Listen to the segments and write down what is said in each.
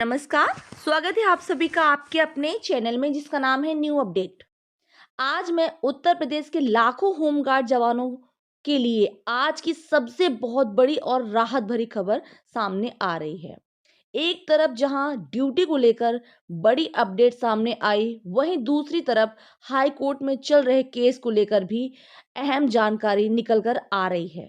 नमस्कार। स्वागत है आप सभी का आपके अपने चैनल में जिसका नाम है न्यू अपडेट। आज मैं उत्तर प्रदेश के लाखों होमगार्ड जवानों के लिए आज की सबसे बहुत बड़ी और राहत भरी खबर सामने आ रही है। एक तरफ जहां ड्यूटी को लेकर बड़ी अपडेट सामने आई, वहीं दूसरी तरफ हाई कोर्ट में चल रहे केस को लेकर भी अहम जानकारी निकल कर आ रही है।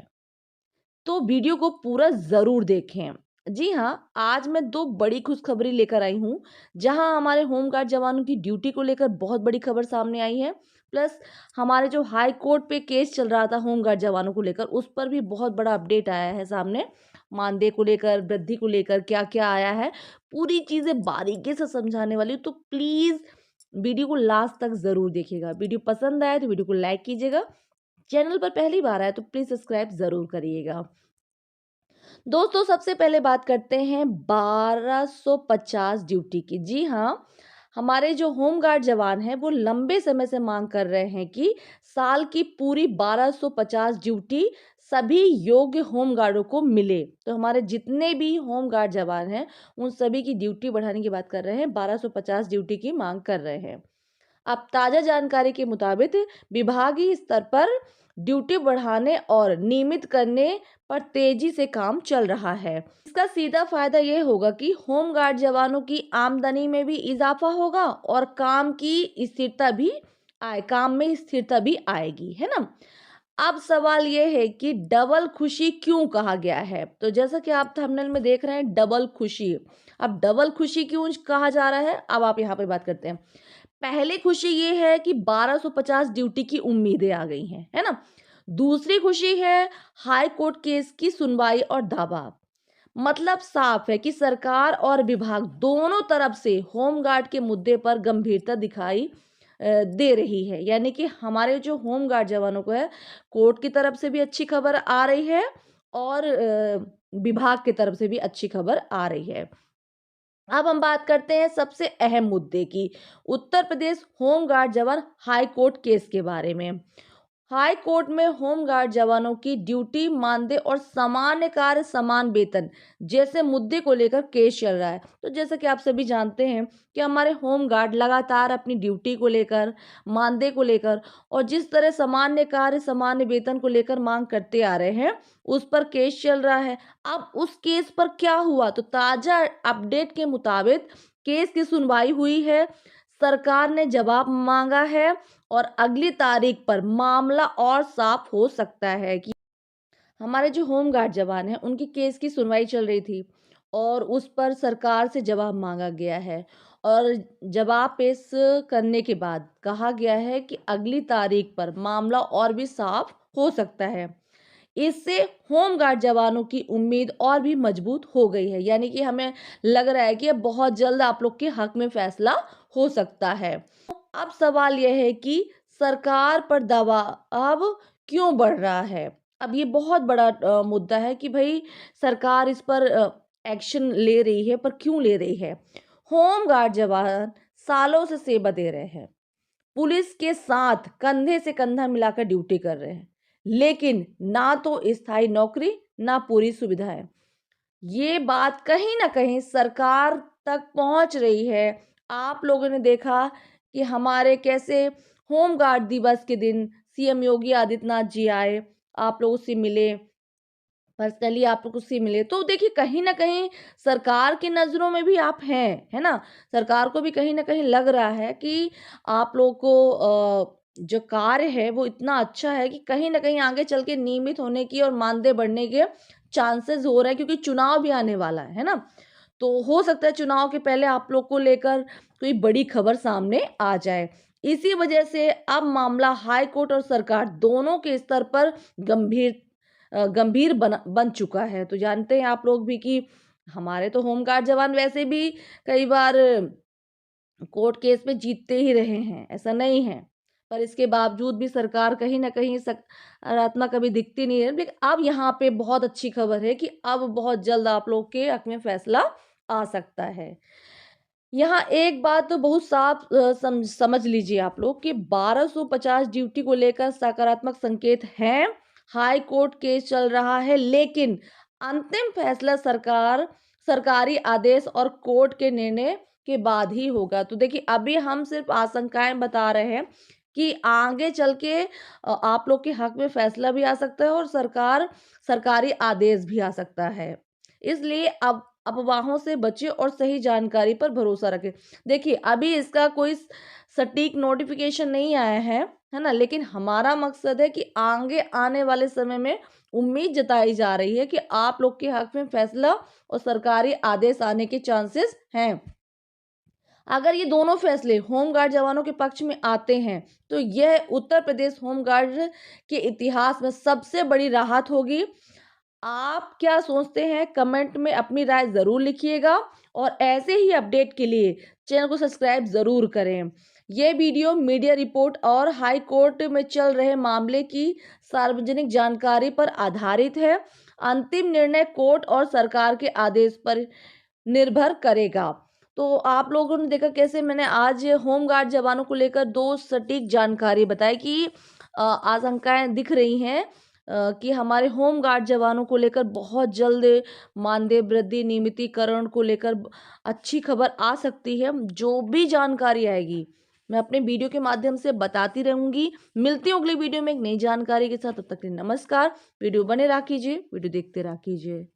तो वीडियो को पूरा ज़रूर देखें। जी हाँ, आज मैं 2 बड़ी खुशखबरी लेकर आई हूँ, जहाँ हमारे होमगार्ड जवानों की ड्यूटी को लेकर बहुत बड़ी खबर सामने आई है। प्लस हमारे जो हाई कोर्ट पे केस चल रहा था होमगार्ड जवानों को लेकर, उस पर भी बहुत बड़ा अपडेट आया है सामने। मानदेय को लेकर, वृद्धि को लेकर क्या-क्या आया है, पूरी चीज़ें बारीकी से समझाने वाली हूँ, तो प्लीज़ वीडियो को लास्ट तक ज़रूर देखिएगा। वीडियो पसंद आए तो वीडियो को लाइक कीजिएगा। चैनल पर पहली बार आए तो प्लीज़ सब्सक्राइब ज़रूर करिएगा। दोस्तों सबसे पहले बात करते हैं 1250 ड्यूटी की। जी हाँ, हमारे जो होमगार्ड जवान हैं वो लंबे समय से मांग कर रहे हैं कि साल की पूरी 1250 ड्यूटी सभी योग्य होमगार्डों को मिले। तो हमारे जितने भी होमगार्ड जवान हैं उन सभी की ड्यूटी बढ़ाने की बात कर रहे हैं, 1250 ड्यूटी की मांग कर रहे हैं। अब ताज़ा जानकारी के मुताबिक विभागीय स्तर पर ड्यूटी बढ़ाने और नियमित करने पर तेजी से काम चल रहा है। इसका सीधा फायदा ये होगा कि होमगार्ड जवानों की आमदनी में भी इजाफा होगा और काम में स्थिरता भी आएगी, है ना। अब सवाल ये है कि डबल खुशी क्यों कहा गया है। तो जैसा कि आप थंबनेल में देख रहे हैं, डबल खुशी। अब डबल खुशी क्यों कहा जा रहा है, अब आप यहाँ पे बात करते हैं। पहली खुशी ये है कि 1250 ड्यूटी की उम्मीदें आ गई हैं, है ना। दूसरी खुशी है हाई कोर्ट केस की सुनवाई और दावा। मतलब साफ है कि सरकार और विभाग दोनों तरफ से होमगार्ड के मुद्दे पर गंभीरता दिखाई दे रही है। यानी कि हमारे जो होमगार्ड जवानों को है, कोर्ट की तरफ से भी अच्छी खबर आ रही है और विभाग की तरफ से भी अच्छी खबर आ रही है। अब हम बात करते हैं सबसे अहम मुद्दे की, उत्तर प्रदेश होमगार्ड जवान हाई कोर्ट केस के बारे में। हाई कोर्ट में होमगार्ड जवानों की ड्यूटी, मानदेय और सामान्य कार्य समान वेतन जैसे मुद्दे को लेकर केस चल रहा है। तो जैसा कि आप सभी जानते हैं कि हमारे होमगार्ड लगातार अपनी ड्यूटी को लेकर, मानदेय को लेकर और जिस तरह सामान्य कार्य सामान्य वेतन को लेकर मांग करते आ रहे हैं, उस पर केस चल रहा है। अब उस केस पर क्या हुआ, तो ताजा अपडेट के मुताबिक केस की सुनवाई हुई है, सरकार ने जवाब मांगा है और अगली तारीख पर मामला और साफ हो सकता है कि हमारे जो होमगार्ड जवान हैं उनकी केस की सुनवाई चल रही थी और उस पर सरकार से जवाब मांगा गया है और जवाब पेश करने के बाद कहा गया है कि अगली तारीख पर मामला और भी साफ हो सकता है। इससे होमगार्ड जवानों की उम्मीद और भी मजबूत हो गई है। यानी कि हमें लग रहा है कि अब बहुत जल्द आप लोग के हक में फैसला हो सकता है। अब सवाल यह है कि सरकार पर दबाव क्यों बढ़ रहा है। अब ये बहुत बड़ा मुद्दा है कि भाई सरकार इस पर एक्शन ले रही है, पर क्यों ले रही है। होमगार्ड जवान सालों से सेवा दे रहे हैं, पुलिस के साथ कंधे से कंधा मिलाकर ड्यूटी कर रहे हैं, लेकिन ना तो स्थायी नौकरी ना पूरी सुविधाएं। ये बात कहीं ना कहीं सरकार तक पहुंच रही है। आप लोगों ने देखा कि हमारे कैसे होमगार्ड दिवस के दिन सीएम योगी आदित्यनाथ जी आए, आप लोगों से मिले, पर्सनली आप लोग उससे मिले। तो देखिए कहीं न कहीं सरकार की नज़रों में भी आप हैं, है ना? सरकार को भी कहीं न कहीं लग रहा है कि आप लोगों को जो कार्य है वो इतना अच्छा है कि कहीं न कहीं आगे चल के नियमित होने की और मानदेय बढ़ने के चांसेस हो रहे हैं, क्योंकि चुनाव भी आने वाला है ना? तो हो सकता है चुनाव के पहले आप लोग को लेकर कोई बड़ी खबर सामने आ जाए। इसी वजह से अब मामला हाई कोर्ट और सरकार दोनों के स्तर पर गंभीर बन चुका है। तो जानते हैं आप लोग भी कि हमारे तो होमगार्ड जवान वैसे भी कई बार कोर्ट केस में जीतते ही रहे हैं, ऐसा नहीं है। पर इसके बावजूद भी सरकार कहीं न कहीं सकारात्मक अभी दिखती नहीं है। लेकिन अब यहाँ पे बहुत अच्छी खबर है कि अब बहुत जल्द आप लोग के हक में फैसला आ सकता है। यहाँ एक बात तो बहुत साफ समझ लीजिए आप लोग कि 1250 ड्यूटी को लेकर सकारात्मक संकेत हैं। हाई कोर्ट केस चल रहा है, लेकिन अंतिम फैसला सरकार सरकारी आदेश और कोर्ट के निर्णय के बाद ही होगा। तो देखिए अभी हम सिर्फ आशंकाएं बता रहे हैं कि आगे चल के आप लोग के हक में फैसला भी आ सकता है और सरकारी आदेश भी आ सकता है। इसलिए अब अफवाहों से बचें और सही जानकारी पर भरोसा रखें। देखिए अभी इसका कोई सटीक नोटिफिकेशन नहीं आया है ना? लेकिन हमारा मकसद है कि आगे आने वाले समय में उम्मीद जताई जा रही है कि आप लोग के हक में फैसला और सरकारी आदेश आने के चांसेस हैं। अगर ये दोनों फैसले होमगार्ड जवानों के पक्ष में आते हैं तो यह उत्तर प्रदेश होमगार्ड के इतिहास में सबसे बड़ी राहत होगी। आप क्या सोचते हैं कमेंट में अपनी राय ज़रूर लिखिएगा और ऐसे ही अपडेट के लिए चैनल को सब्सक्राइब ज़रूर करें। यह वीडियो मीडिया रिपोर्ट और हाई कोर्ट में चल रहे मामले की सार्वजनिक जानकारी पर आधारित है। अंतिम निर्णय कोर्ट और सरकार के आदेश पर निर्भर करेगा। तो आप लोगों ने देखा कैसे मैंने आज होमगार्ड जवानों को लेकर 2 सटीक जानकारी बताई कि आशंकाएँ दिख रही हैं कि हमारे होमगार्ड जवानों को लेकर बहुत जल्द मानदेय वृद्धि, नियमितीकरण को लेकर अच्छी खबर आ सकती है। जो भी जानकारी आएगी, मैं अपने वीडियो के माध्यम से बताती रहूँगी। मिलती हूँ अगली वीडियो में एक नई जानकारी के साथ, तब तक के लिए नमस्कार। वीडियो बने रहा कीजिए, वीडियो देखते रहा कीजिए।